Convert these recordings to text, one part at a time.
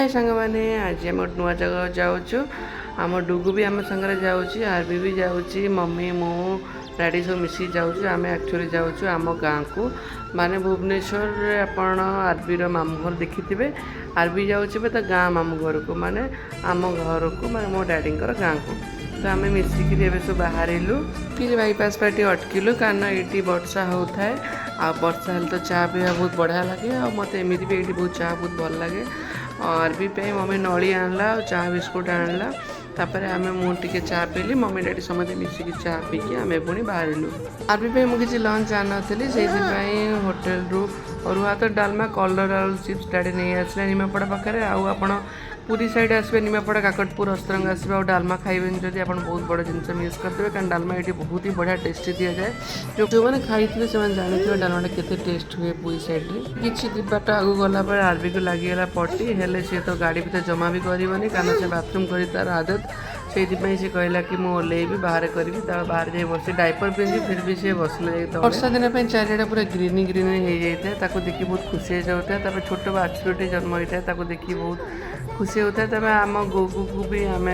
हाय सांग मैंने आज आम नुआ जगह जाऊँ आम डुगु भी आम सागर जाऊँगी आरबी भी जाऊँगी मम्मी मु डैडी सब मिसिक जाऊँ आम एक्चुअली जाऊँ आम गाँ को माने भुवनेश्वर आपण आरबी मामू घर देखी आरबी जाऊँ तो गाँ मामू घर को माने आम घर को माने मो डैडी गाँ को तो आम मिसिक सब बाहरलु फिर बाईपास पार्टी अटकिलु कारण ये वर्षा होता है आ वर्षा हेल्ले तो चाह पीवा बहुत बढ़िया लगे आ मत एमती भी ये बहुत चाह बहुत भल लगे और भी पे मम्मी नड़ी आणला चाह बिस्कुट आणला तापर आम मुझे चाह पीली मम्मी डैडी समस्त मिसिक चाह पीकी आम पुणी बाहरलु आरबी पे मुझे किसी लंच आनी से होटेल रु अरुआ तो डालमा कलर आलू चिप्स डैडी नहीं आसला निमापड़ा पाखे आपण पुरी साइड आसवे निमापड़ा काकटपुर अस्त्रंग आसवे और डालमा खाइबे जब आप बहुत बड़ जिनस मिस करदे कारण डालमा ये बहुत ही बढ़िया टेस्टी दि जाए जो मैंने खाई थे से जानते डालमाटा केते टेस्ट हुए पुरी साइड रे किसी बाट आगू गला आरबी को लगिगला पटी हेले सी तो गाड़ी भी जमा भी करनी कारण से बाथरूम कर तार आदत से कहला कि मुझे ओल्लैबी बाहर करी बाहर जाए बस डायपर पिंधि फिर भी सी बसले वर्षा दिन चारिटा पूरा ग्रीन ग्रीन हो जाए देखिए बहुत खुशी हो जाता है छोट बाछुरीटे जन्म होता है देखिए बहुत खुशी होता है तब आम गोगु को भी आम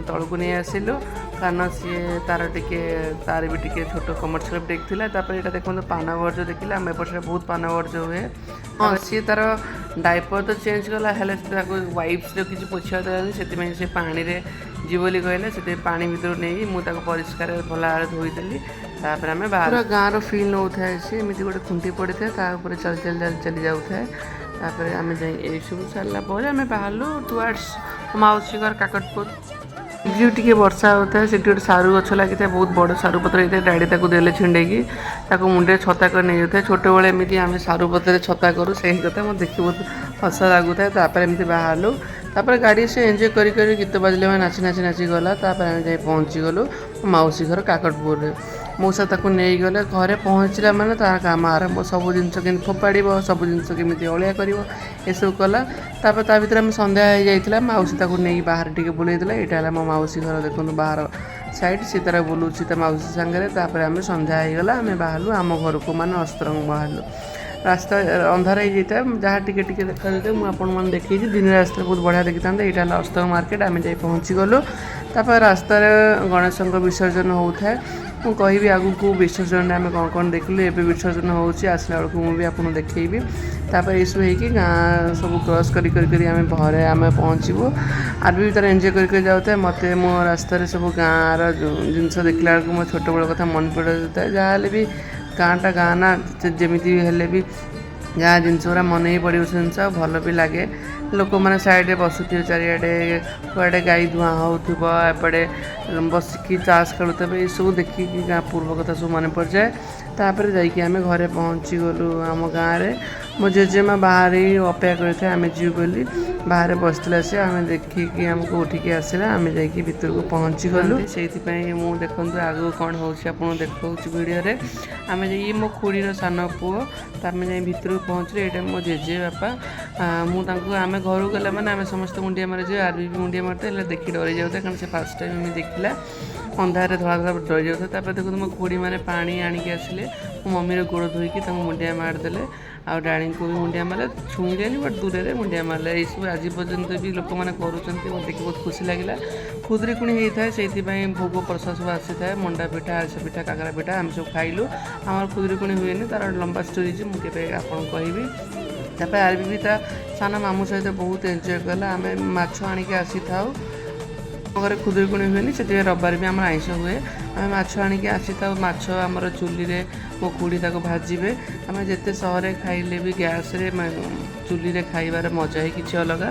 तौक नहीं आसिलु कारण सी तार टिके तार भी टिके छोट कमर्शियल ब्रेक थी यहाँ देखो पान वर्ज देखिए आम एपटे बहुत पान वर्ज हुए हाँ सी तार डायपर तो चेंज कला वाइप्स किसी पोछा देलानी से पानी रे जीवली कहले से पानी भर नहीं मुझे परिष्कार भल भाव धोईदेली तापर आम बाहर गाँव फिल नौ थाए सी एमती गोटे खुंटी पड़ी था चल चल चली जाऊ थाए तापर आम जाए सब सारापर आम बाहरलु टुआर्ड्स मौसी घर काकटपुर जो टी वर्षा होता है गोटे सारू गछ लगी था बहुत बड़ सारू पत्र होता है डैडी देले छिंडेकी मुंडे छता कर नहीं जाता है छोटे बड़े एमती आम सारू पत्र छता करूँ से कथा मत देखी बहुत हस लगुता है एमती बाहरलु तापर गाड़ी से एंजॉय करी गीत बजले में नाची नाची नाची गला तापर आम जाए पहुँची गलु मौसी घर काकटपुर रे मौसा ताको नहीं गले घरे पहुँचला माने तार काम आरंभ सब जिनस के फोपाड़ सब जिनस केमी अलिया कर सब कला तापर ता भीतर आम संध्या हो जाता मौसी ताको नहीं बाहर टिके बुलेइला यहाँ मो मौसी घर देखो बाहर साइड सी तार बुलूची ता मौसी सांगे तापर आम संध्या होगला आम बाहरलु आम घर को मान अस्त्रंग बाहरलु रास्ता अंधार हो जाता है जहाँ टिके टिके देखा जाए मुझे देखी दिन रास्ता बहुत बढ़िया देखी था यहाँ अस्त्रंग मार्केट आम जाए पहुँची गलु तापर रास्तार गणेश विसर्जन होता है मुझे कहि आगु को विसर्जन आम कौन कौन देखलु ए विसर्जन होसला बेलू मुझे आपको देखी तापर ये सब हो गाँ सब क्रॉस करी आम घरे आम पहुँचू आरबी भी तार एंजॉय कर जाता है मत मो रास्तार सब गाँव जिनस देखला बेलू मो छोट बड़ कथा मन पड़ जाता है जहाँ भी गाँटा गाँ ना जमी हेल्ले भी जहाँ जिनस गुरा मन ही पड़ो जिनस भल भी लगे लोक मैंने साइड बसुवे चारिड़े कड़े गाई धुआं होपटे बसिकी ताश खेलुवे ये सब देखिकी गाँ पूर्व कथा सब मन पड़ जाए तापर जाइए आम घरे पहुँची गलु आम गाँव में मो जेजेमा बाहर ही अपेक्षा करते आम जीव बोली बाहर बसला से आम देखिकी आमको उठिकी आसला आम जाइए भितर को पहुँची गलु से मुझे देखो आगू कौन हो देखा भिडियो आम जाइए मो खुड़ीर सान पुओ तो आम जाए भितर को पहुँचले ये मो जेजे बापा मुझे आम घर गला मैंने आम समस्त मुंडिया मारे जाए आरबी भी मुंडिया मारते देखी डरी जाता कारण से फास्ट टाइम मुझे देखला अंधारे धड़ा धड़ा डरी जाता है देखो मो खुड़ी मैंने पानी आणिक आसिले मो मम्मी गोड़ धोईकी मुंडिया मारदेले आ डैडी को भी मुंडिया मारे छुईलेनि बट दूर से मुंडिया मारे ये सब आज पर्यंत भी लोक मैंने कर देखिए बहुत खुशी लगे खुदुरीकुणी होता है से भोग प्रसाद सब आसी था मंडा पिठा आरिसा पिठा काकरा पिठा आम सब खाइलु आम खुदुरीकुणी हुए तार लंबा स्टोरी मुझे आपन कहबी तापर आरबी भी ता सान मामू सहित बहुत एंजॉय कला आम माछ आणिक आसी था घर खुदुरीकुणी हुए से रविवार भी आम आइंस हुए आम माछ आणिक आसी था माछ आमर चुली रे मो खुड़ी ताको भाजबे आम जिते सहर खाइले भी गैस रे चुली रे खाइबार मजा ही किसी अलग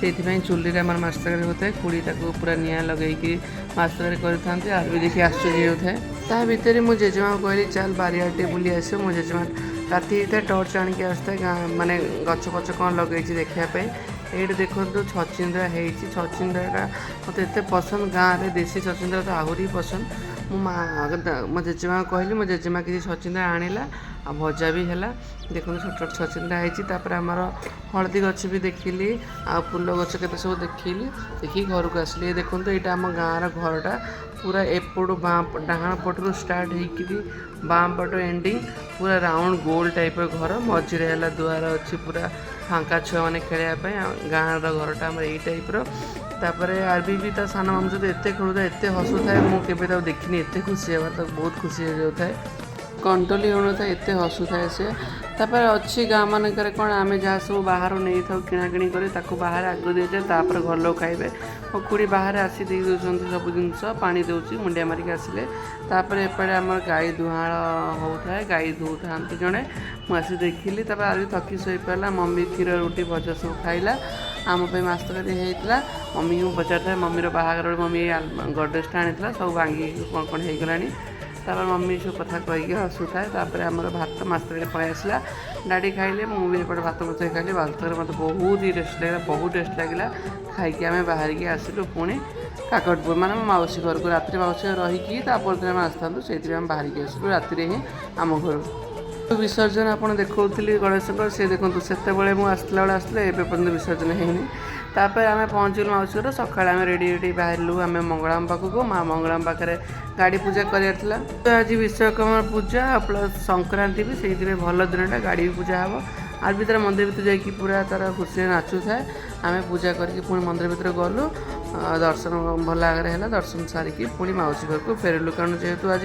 से चुली आम माछ तरकारी होता है खुड़ी ताको पूरा निआं लगेगी माछ तरकारी करते आर भी देखिए आश्चर्य होता है ता भितर मो जेजेमा कहली चल बारियाटे बुली आस मो जेजेमा राति होता है टर्च आणिक आसता गाँ माने गछ पछ कौन लगे देखापी ये देखो छचिंद्रा है छचिंद्रा मत एत पसंद गाँव में देसी छचिंद्रा तो आहरी पसंद मो जेजेमा कहली मो जेजेमा किसी छचिंद्रा आणिला आ भजा भी है देखो छोट छोट छचिंद्रा है आमर हलदी गछ भी देखिली आ फूल गछ के सब देखिली देखिए घर को आसली ये देखो यहाँ आम गाँव घरटा पूरा एपट बाँ डाण पटू स्टार्ट होकर बाँ पट एंडिंग पूरा राउंड गोल टाइप घर मझे है दुआर अच्छी पूरा फांका छुआ मैंने खेलवाई गाँव घरटा आम यही टाइप्र तापर आरबी भी ता सान मामू सहित एत खेलुए एत हसुए मुझे देखनी एत खुशी हे बहुत खुशी हो जाए कंट्रोल हो था एत हसुए सी तापर अच्छी गाँव मानक कौन आम जहाँ सब बाहर नहीं था किणाकिणी कर बाहर आग दी जाए तापर घर लोग खाइबे मो खुड़ी बाहर आसी दे दूसरी सब जिनस पानी दूसरी मुंडिया मारिक आसिले तापर एपटे आम गाई दुहाड़ होता है गाई धो था जड़े मुझे देखिली तापर आरबी थकी शोई पारा मम्मी क्षीर रुटी भजा सब खाइला आम माछ तरकारी होता मम्मी को पचार था मम्मीर बाहागर मम्मी गडरेजटा आनी सब भांगी कौन कौन होगला तापर मम्मी सब कथा कहीकि हसुए तापर आमर भात माछ तरकारी पलि आसला डाडी खाइले मुझे एपटे भात बचाई खाइली भात तक मतलब बहुत ही टेस्ट लगे बहुत टेस्ट लगे खाई आम बाहर की आसिलु पुणी काकटपुर माने मौसी घर को रात मौसी रहीकि दिन आम आसता से बाहर की आसलु राति ही आम घर विसर्जन आपड़ देखी गणेश से देखो से आसला बेले आसला एवं पर्यटन विसर्जन होनी तापर आम पहुँचलु मौसी घर सका रेडी रेडी बाहरलु आम मंगलाम पाखक माँ मंगलाम पाखे गाड़ी पूजा करार तो आज विश्वकर्मा पूजा प्लस संक्रांति भी से भल दिनटा गाड़ी भी पूजा हे आर भर मंदिर भर जाकि पूरा तार खुशी नाचु थाए आम पूजा करके पुणी मंदिर भर गलु दर्शन भल आगे है दर्शन सारिकी पुणी मौसी घर को फेरलु कारण जेहेतु आज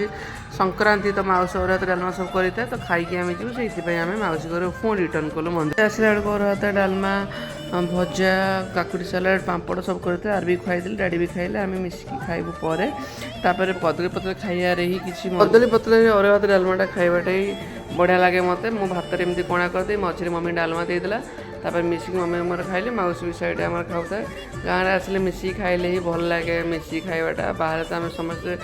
संक्रांति तो मौसी अरुआ डालमा सब करें तो खाई आम जीव से आम मौसी घर पुणी रिटर्न कलु मंदिर आसला बेलू अरुआ डालमा भजा काकुड़ी सालाड पापड़ सब करते आर भी खाई डाडी भी खाइले आम मिसिकी खाइबू पर कदली पत्र खाइबार ही किसी कदली पत्र अरुआ डालमाटा खाइबाटा ही बढ़िया लगे मत मो भात एमती कणा करदे मझे मम्मी डालमा देदेला तापर मिसिक मम्मी मोर खाइले मौसी भी साइड आम खाऊे गाँव में आसले मिसिक खाइले ही भल लगे मिसिक खाइबाटा बाहर तो आम समस्ते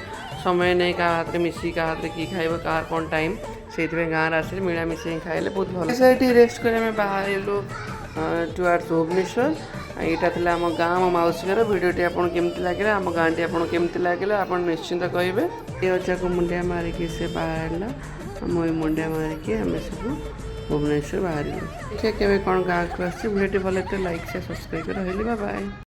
समय नहीं क्या हाथ में मिसिक क्या हाथ में कि खाइब क्या कौन टाइम से गाँव आसिले मिला मिसिक खाइले बहुत भल से रेस्ट कर बाहर टुआर्ड्स भुवनेश्वर यहाँ आम गाँव मौसी घर भिडियोटी आपको केमती लगे आम गाँटी आपको केमती लगे आप निश्चिंत कहे ये अजा को मुंडिया मारिकी से बाहर मुई मुंडिया मारिकी आम सब भुवनेश्वर बाहर देखिए केवे कौन गाँव को आसी भिडियोटी भल लाइक से सब्सक्राइब कर रही बाय।